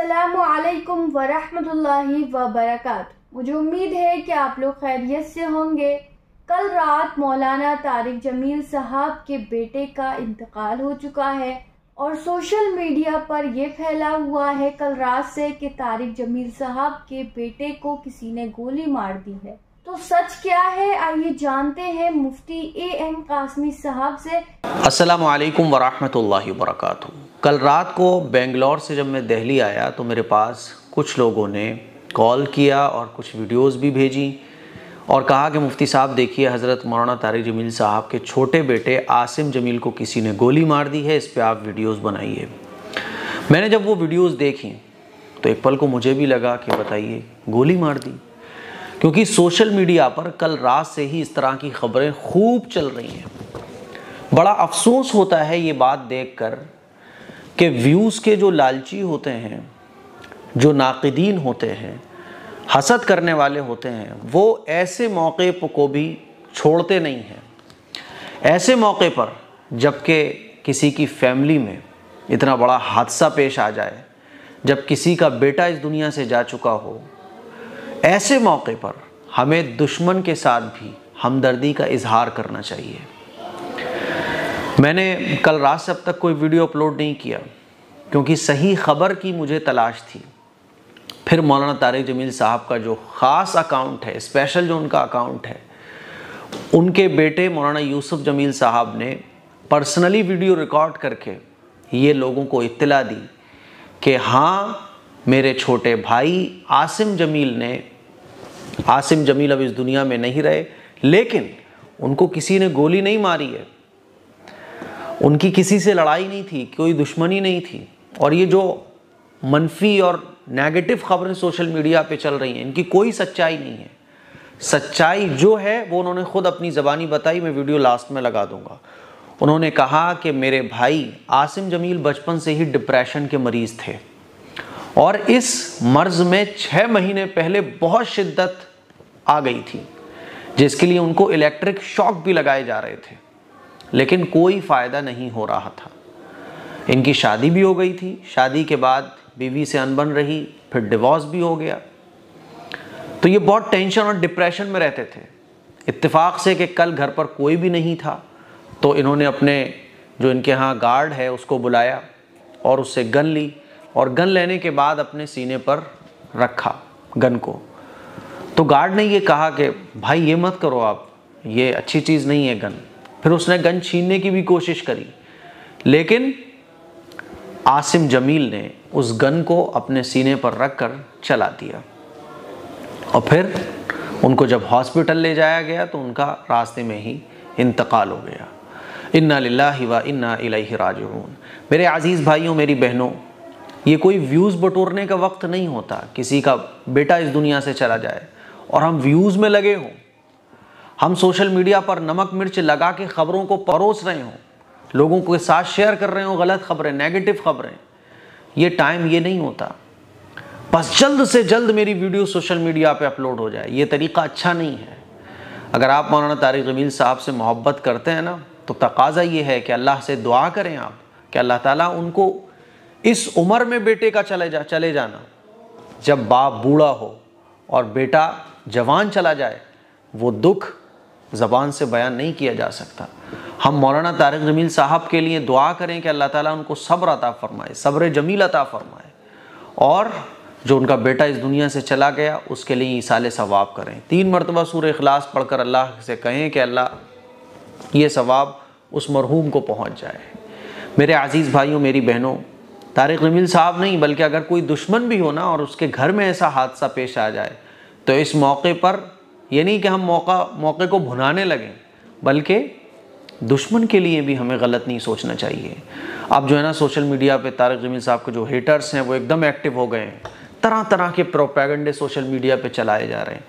अस्सलाम वालेकुम वरहमतुल्लाहि वबरकातुहू। मुझे उम्मीद है कि आप लोग खैरियत से होंगे। कल रात मौलाना तारिक जमील साहब के बेटे का इंतकाल हो चुका है और सोशल मीडिया पर यह फैला हुआ है कल रात से कि तारिक जमील साहब के बेटे को किसी ने गोली मार दी है। तो सच क्या है, आइए जानते हैं मुफ्ती ए.एम. कासमी साहब से। अस्सलामु अलैकुम वरहमतुल्लाहि वबरकातुहू। कल रात को बेंगलोर से जब मैं दिल्ली आया तो मेरे पास कुछ लोगों ने कॉल किया और कुछ वीडियोस भी भेजी और कहा कि मुफ्ती साहब देखिए, हज़रत मौलाना तारिक जमील साहब के छोटे बेटे आसिम जमील को किसी ने गोली मार दी है, इस पे आप वीडियोस बनाइए। मैंने जब वो वीडियोस देखी तो एक पल को मुझे भी लगा कि बताइए गोली मार दी, क्योंकि सोशल मीडिया पर कल रात से ही इस तरह की खबरें खूब चल रही हैं। बड़ा अफसोस होता है ये बात देखकर कि व्यूज़ के जो लालची होते हैं, जो नाक़िदीन होते हैं, हसद करने वाले होते हैं, वो ऐसे मौके को भी छोड़ते नहीं हैं। ऐसे मौके पर जबकि किसी की फैमिली में इतना बड़ा हादसा पेश आ जाए, जब किसी का बेटा इस दुनिया से जा चुका हो, ऐसे मौके पर हमें दुश्मन के साथ भी हमदर्दी का इजहार करना चाहिए। मैंने कल रात से अब तक कोई वीडियो अपलोड नहीं किया क्योंकि सही खबर की मुझे तलाश थी। फिर मौलाना तारिक जमील साहब का जो ख़ास अकाउंट है, स्पेशल जो उनका अकाउंट है, उनके बेटे मौलाना यूसुफ जमील साहब ने पर्सनली वीडियो रिकॉर्ड करके ये लोगों को इत्तला दी कि हाँ, मेरे छोटे भाई आसिम जमील अब इस दुनिया में नहीं रहे, लेकिन उनको किसी ने गोली नहीं मारी है, उनकी किसी से लड़ाई नहीं थी, कोई दुश्मनी नहीं थी। और ये जो मनफी और नेगेटिव खबरें सोशल मीडिया पे चल रही हैं, इनकी कोई सच्चाई नहीं है। सच्चाई जो है वो उन्होंने खुद अपनी ज़बानी बताई, मैं वीडियो लास्ट में लगा दूंगा। उन्होंने कहा कि मेरे भाई आसिम जमील बचपन से ही डिप्रेशन के मरीज़ थे और इस मर्ज़ में 6 महीने पहले बहुत शिद्दत आ गई थी, जिसके लिए उनको इलेक्ट्रिक शॉक भी लगाए जा रहे थे, लेकिन कोई फ़ायदा नहीं हो रहा था। इनकी शादी भी हो गई थी, शादी के बाद बीवी से अनबन रही, फिर डिवोर्स भी हो गया। तो ये बहुत टेंशन और डिप्रेशन में रहते थे। इत्तेफाक से कि कल घर पर कोई भी नहीं था तो इन्होंने अपने जो इनके यहाँ गार्ड है उसको बुलाया और उससे गन ली और गन लेने के बाद अपने सीने पर रखा गन को। तो गार्ड ने ये कहा कि भाई ये मत करो आप, ये अच्छी चीज़ नहीं है गन। फिर उसने गन छीनने की भी कोशिश करी, लेकिन आसिम जमील ने उस गन को अपने सीने पर रखकर चला दिया और फिर उनको जब हॉस्पिटल ले जाया गया तो उनका रास्ते में ही इंतकाल हो गया। इन्ना लिल्लाहि व इन्ना इलैहि राजिऊन। मेरे अजीज़ भाइयों, मेरी बहनों, ये कोई व्यूज़ बटोरने का वक्त नहीं होता। किसी का बेटा इस दुनिया से चला जाए और हम व्यूज़ में लगे हों, हम सोशल मीडिया पर नमक मिर्च लगा के ख़बरों को परोस रहे हों, लोगों के साथ शेयर कर रहे हो गलत खबरें, नेगेटिव खबरें, ये टाइम ये नहीं होता। बस जल्द से जल्द मेरी वीडियो सोशल मीडिया पे अपलोड हो जाए, ये तरीका अच्छा नहीं है। अगर आप मौलाना तारिक जमील साहब से मोहब्बत करते हैं ना, तो तकाजा ये है कि अल्लाह से दुआ करें आप कि अल्लाह ताला उनको इस उम्र में बेटे का चले जाना, जब बाप बूढ़ा हो और बेटा जवान चला जाए, वो दुख ज़बान से बयान नहीं किया जा सकता। हम मौलाना तारिक जमील साहब के लिए दुआ करें कि अल्लाह ताला उनको सब्र अता फरमाए, सब्र जमील अता फरमाए, और जो उनका बेटा इस दुनिया से चला गया उसके लिए ईसाले सवाब करें। 3 मरतबा सूरह इखलास पढ़कर अल्लाह से कहें कि अल्लाह ये सवाब उस मरहूम को पहुँच जाए। मेरे अजीज़ भाइयों, मेरी बहनों, तारिक जमील साहब नहीं बल्कि अगर कोई दुश्मन भी हो ना और उसके घर में ऐसा हादसा पेश आ जाए तो इस मौके पर ये नहीं कि हम मौके को भुनाने लगें, बल्कि दुश्मन के लिए भी हमें गलत नहीं सोचना चाहिए। अब जो है ना सोशल मीडिया पे तारिक जमील साहब के जो हेटर्स हैं वो एकदम एक्टिव हो गए हैं, तरह तरह के प्रोपेगेंडे सोशल मीडिया पे चलाए जा रहे हैं।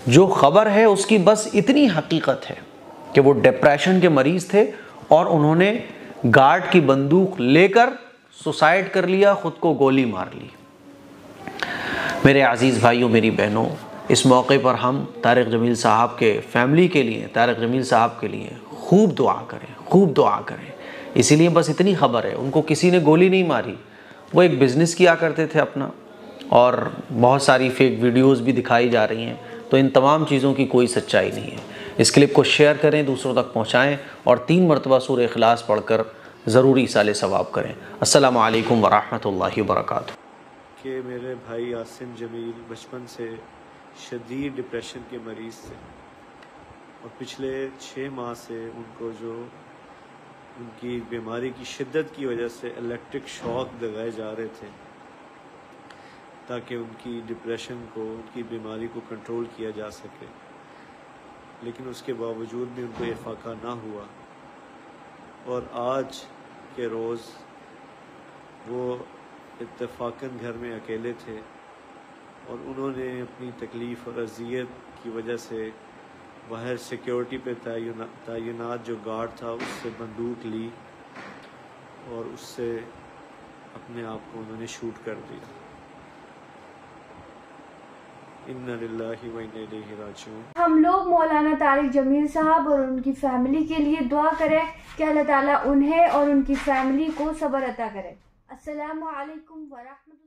जो खबर है उसकी बस इतनी हकीकत है कि वो डिप्रेशन के मरीज़ थे और उन्होंने गार्ड की बंदूक लेकर सुसाइड कर लिया, ख़ुद को गोली मार ली। मेरे अजीज़ भाइयों, मेरी बहनों, इस मौके पर हम तारिक जमील साहब के फैमिली के लिए, तारिक जमील साहब के लिए खूब दुआ करें, खूब दुआ करें। इसीलिए बस इतनी खबर है, उनको किसी ने गोली नहीं मारी, वो एक बिज़नेस किया करते थे अपना, اور بہت ساری فیک ویڈیوز بھی دکھائی جا رہی ہیں، تو ان تمام چیزوں کی کوئی سچائی نہیں ہے۔ اس کلپ کو شیئر کریں، دوسروں تک پہنچائیں اور 3 مرتبہ سورہ اخلاص پڑھ کر ضروری ایصال ثواب کریں۔ السلام علیکم ورحمۃ اللہ وبرکاتہ۔ کہ میرے بھائی عاصم جمیل بچپن سے شدید ڈپریشن کے مریض تھے، اور پچھلے 6 ماہ سے ان کو جو ان کی بیماری کی شدت کی وجہ سے الیکٹرک شاک لگائے جا رہے تھے تاکہ ان کی ڈپریشن کو، ان کی بیماری کو کنٹرول کیا جا سکے، لیکن اس کے باوجود بھی ان کو افاقہ نہ ہوا۔ اور آج کے روز وہ اتفاقاً گھر میں اکیلے تھے، اور انہوں نے اپنی تکلیف اور اذیت کی وجہ سے باہر سیکیورٹی پہ تعینات جو گارڈ تھا اس سے بندوق لی اور اس سے اپنے آپ کو انہوں نے شوٹ کر دیا۔ اِنَّا لِلَّهِ وَإِنَّا إِلَيْهِ راجعون۔ ہم لوگ مولانا طارق جمیل صاحب اور ان کی فیملی کے لیے دعا کریں کہ اللہ تعالیٰ انہیں اور ان کی فیملی کو صبر عطا کرے۔ السلام علیکم ورحمۃ اللہ۔